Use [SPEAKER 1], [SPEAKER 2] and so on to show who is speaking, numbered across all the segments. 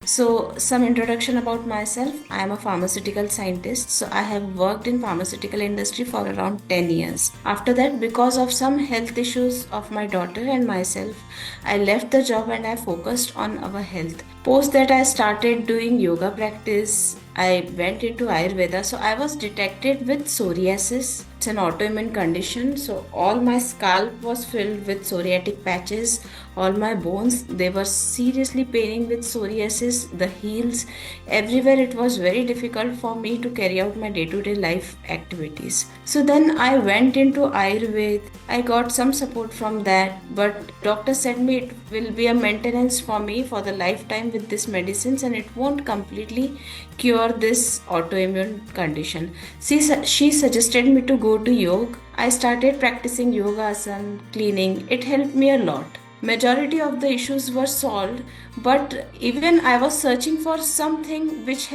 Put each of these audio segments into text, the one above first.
[SPEAKER 1] So, some introduction about myself. I am a pharmaceutical scientist. So, I have worked in pharmaceutical industry for around 10 years. After that, because of some health issues of my daughter and myself, I left the job and I focused on our health. Post that, I started doing yoga practice. I went into Ayurveda. So, I was detected with psoriasis. It's an autoimmune condition. So, all my scalp was filled with psoriatic patches. All my bones, they were seriously paining with psoriasis. The heels, everywhere it was very difficult for me to carry out my day-to-day life activities. So then I went into Ayurveda. I got some support from that, but doctor said me it will be a maintenance for me for the lifetime with this medicines, and it won't completely cure this autoimmune condition. She suggested me to go to yoga. I started practicing yoga asana, cleaning. It helped me a lot. Majority of the issues were solved, but even I was searching for something which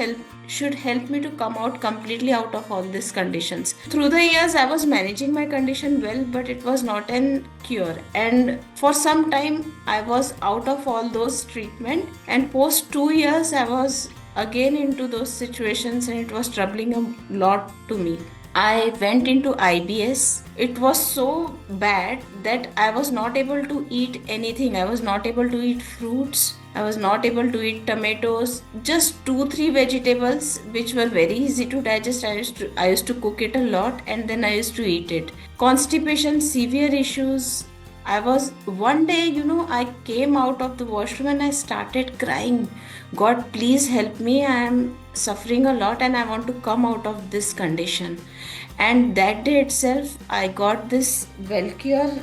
[SPEAKER 1] should help me to come out completely out of all these conditions. Through the years I was managing my condition well, but it was not an cure, and for some time I was out of all those treatment, and post 2 years I was again into those situations, and it was troubling a lot to me. I went into IBS. It was so bad that I was not able to eat anything. I was not able to eat fruits. I was not able to eat tomatoes. Just 2 3 vegetables which were very easy to digest. I used to cook it a lot, and then I used to eat it. Constipation, severe issues. I was one day, I came out of the washroom and I started crying. God, please help me. I am suffering a lot and I want to come out of this condition. And that day itself, I got this Wellcure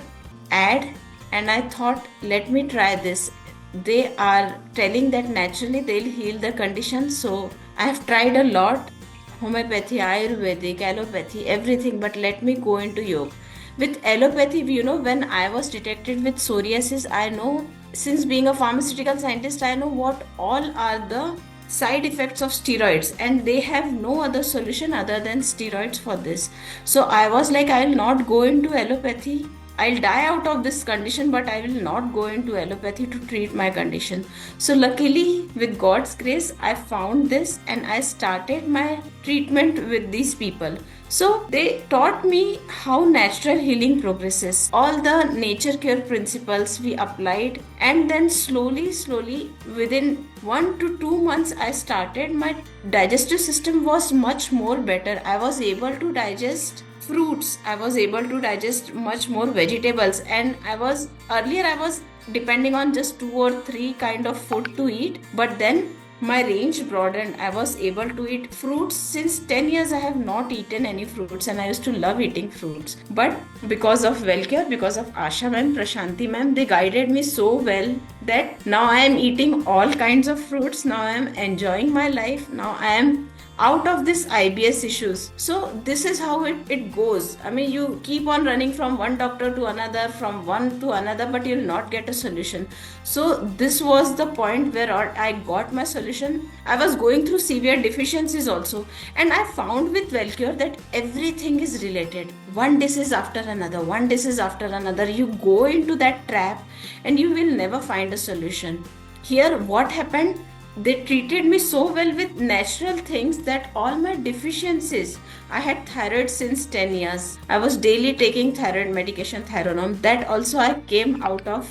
[SPEAKER 1] ad, and I thought, let me try this. They are telling that naturally they'll heal the condition. So I have tried a lot, homeopathy, Ayurvedic, allopathy, everything, but let me go into yoga. With allopathy, when I was detected with psoriasis, I know, since being a pharmaceutical scientist, I know what all are the side effects of steroids, and they have no other solution other than steroids for this. So I was like, I'll not go into allopathy. I'll die out of this condition, but I will not go into allopathy to treat my condition. So, luckily, with God's grace, I found this and I started my treatment with these people. So, they taught me how natural healing progresses. All the nature cure principles we applied, and then slowly, within 1 to 2 months, I started my digestive system was much more better. I was able to digest fruits, I was able to digest much more vegetables, and I was depending on just 2 or 3 kind of food to eat, but then my range broadened. I was able to eat fruits. Since 10 years I have not eaten any fruits, and I used to love eating fruits, but because of Wellcare, because of Asha ma'am, Prashanti ma'am, they guided me so well that now I am eating all kinds of fruits. Now I am enjoying my life. Now I am out of this IBS issues. So this is how it goes. I mean, you keep on running from one doctor to another, from one to another, but you'll not get a solution. So this was the point where I got my solution. I was going through severe deficiencies also, and I found with Wellcure that everything is related. One disease after another, one disease after another. You go into that trap and you will never find a solution. Here, what happened? They treated me so well with natural things that all my deficiencies, I had thyroid since 10 years. I was daily taking thyroid medication, Thyronorm. That also I came out of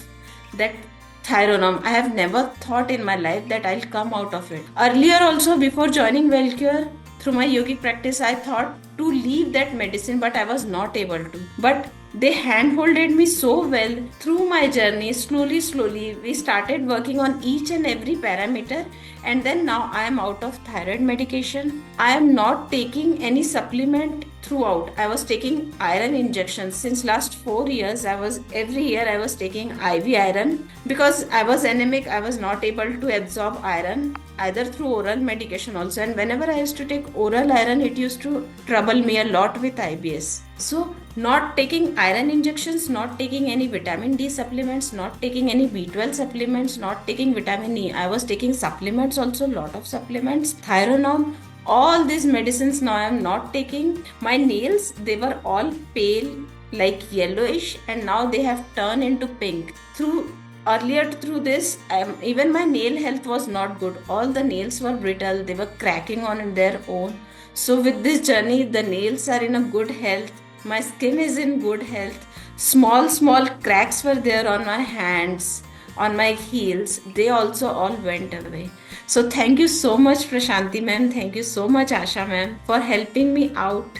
[SPEAKER 1] that Thyronorm. I have never thought in my life that I'll come out of it. Earlier also, before joining Wellcure, through my yogic practice, I thought to leave that medicine, but I was not able to. But they handholded me so well through my journey. Slowly, we started working on each and every parameter, and then now I am out of thyroid medication. I am not taking any supplement throughout. I was taking iron injections since last 4 years. Every year I was taking IV iron because I was anemic. I was not able to absorb iron either through oral medication also, and whenever I used to take oral iron, it used to trouble me a lot with IBS. So not taking iron injections, not taking any vitamin D supplements, not taking any B12 supplements, not taking vitamin E. I was taking supplements also, lot of supplements, Thyronorm, all these medicines now I am not taking. My nails, they were all pale, like yellowish, and now they have turned into pink. Through earlier through this, even my nail health was not good. All the nails were brittle, they were cracking on their own. So with this journey, the nails are in a good health, my skin is in good health. Small cracks were there on my hands, on my heels, they also all went away. So thank you so much, Prashanti ma'am, thank you so much, Asha ma'am, for helping me out